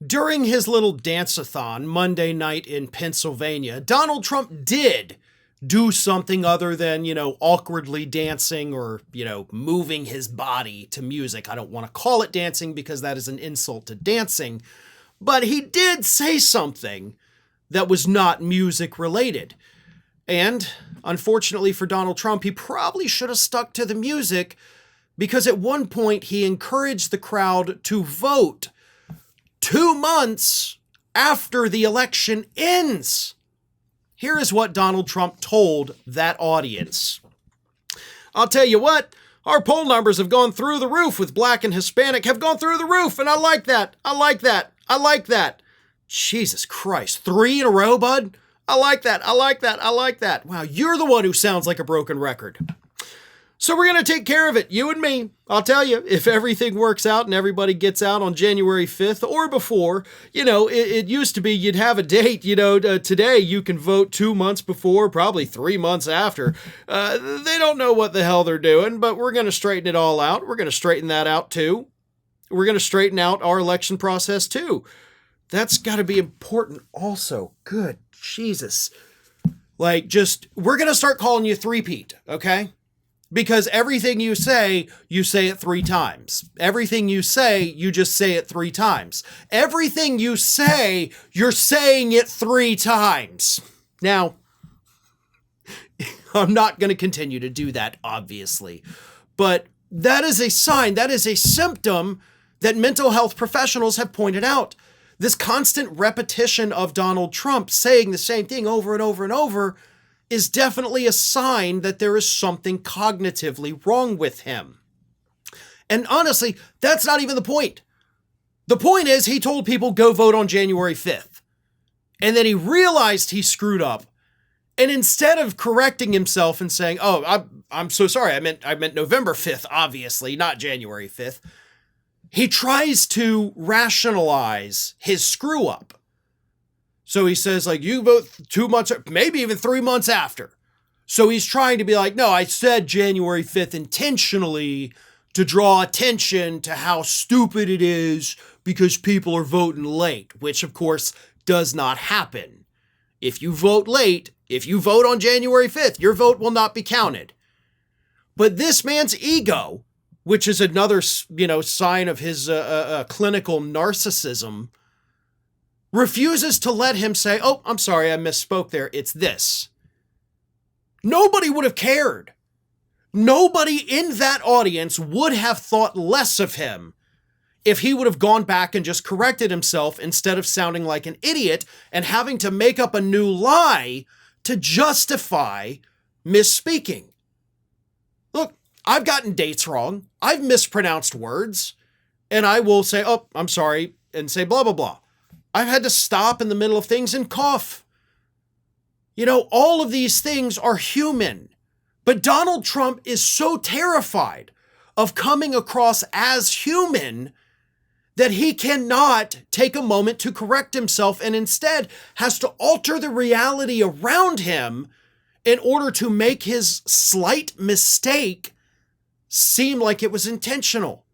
During his little dance-a-thon Monday night in Pennsylvania, Donald Trump did do something other than, awkwardly dancing or, moving his body to music. I don't want to call it dancing because that is an insult to dancing, but he did say something that was not music related. And unfortunately for Donald Trump, he probably should have stuck to the music because at one point he encouraged the crowd to vote 2 months after the election ends. Here is what Donald Trump told that audience. I'll tell you what, our poll numbers have gone through the roof with Black and Hispanic have gone through the roof, and I like that. I like that. I like that. Jesus Christ, 3 in a row, bud? I like that. I like that. I like that. Wow, you're the one who sounds like a broken record. So we're going to take care of it, you and me. I'll tell you, if everything works out and everybody gets out on January 5th or before, it used to be you'd have a date, today you can vote 2 months before, probably 3 months after. They don't know what the hell they're doing, but we're going to straighten it all out. We're going to straighten that out too. We're going to straighten out our election process too. That's got to be important also. Good Jesus. We're going to start calling you three-peat, okay? Because everything you say it 3 times. Everything you say, you just say it 3 times. Everything you say, you're saying it 3 times. Now, I'm not going to continue to do that, obviously. But that is a sign, that is a symptom that mental health professionals have pointed out. This constant repetition of Donald Trump saying the same thing over and over and over is definitely a sign that there is something cognitively wrong with him. And honestly, that's not even the point. The point is he told people go vote on January 5th. And then he realized he screwed up. And instead of correcting himself and saying, "Oh, I'm so sorry. I meant November 5th, obviously, not January 5th." He tries to rationalize his screw up. So he says, you vote 2 months, maybe even 3 months after. So he's trying to be like, no, I said January 5th intentionally to draw attention to how stupid it is because people are voting late, which of course does not happen. If you vote late, if you vote on January 5th, your vote will not be counted. But this man's ego, which is another, sign of his clinical narcissism, refuses to let him say, "Oh, I'm sorry, I misspoke there. It's this." Nobody would have cared. Nobody in that audience would have thought less of him if he would have gone back and just corrected himself instead of sounding like an idiot and having to make up a new lie to justify misspeaking. Look, I've gotten dates wrong. I've mispronounced words, and I will say, "Oh, I'm sorry," and say blah, blah, blah. I've had to stop in the middle of things and cough. All of these things are human. But Donald Trump is so terrified of coming across as human that he cannot take a moment to correct himself and instead has to alter the reality around him in order to make his slight mistake seem like it was intentional.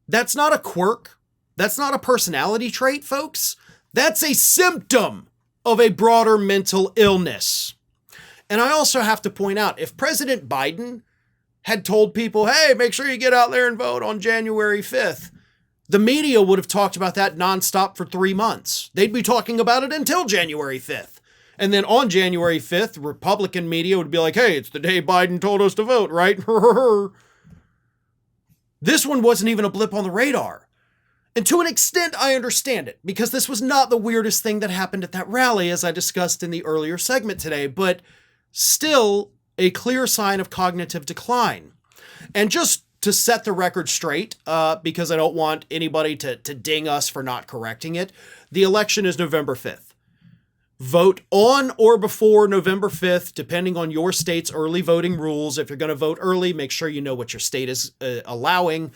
That's not a quirk. That's not a personality trait, folks. That's a symptom of a broader mental illness. And I also have to point out, if President Biden had told people, "Hey, make sure you get out there and vote on January 5th," the media would have talked about that nonstop for 3 months. They'd be talking about it until January 5th. And then on January 5th, Republican media would be like, "Hey, it's the day Biden told us to vote, right?" This one wasn't even a blip on the radar. And to an extent, I understand it, because this was not the weirdest thing that happened at that rally, as I discussed in the earlier segment today, but still a clear sign of cognitive decline. And just to set the record straight, because I don't want anybody to ding us for not correcting it, the election is November 5th. Vote on or before November 5th, depending on your state's early voting rules. If you're going to vote early, make sure you know what your state is allowing.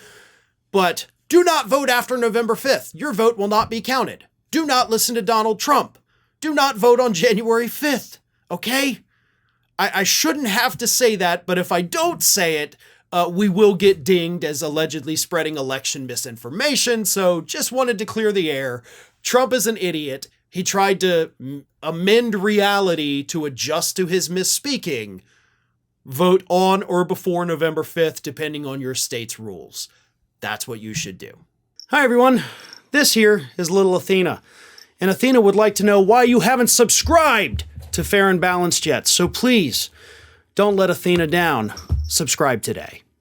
But do not vote after November 5th. Your vote will not be counted. Do not listen to Donald Trump. Do not vote on January 5th, okay? I shouldn't have to say that, but if I don't say it, we will get dinged as allegedly spreading election misinformation. So just wanted to clear the air. Trump is an idiot. He tried to amend reality to adjust to his misspeaking. Vote on or before November 5th, depending on your state's rules. That's what you should do. Hi, everyone. This here is little Athena. And Athena would like to know why you haven't subscribed to Fair and Balanced yet. So please, don't let Athena down. Subscribe today.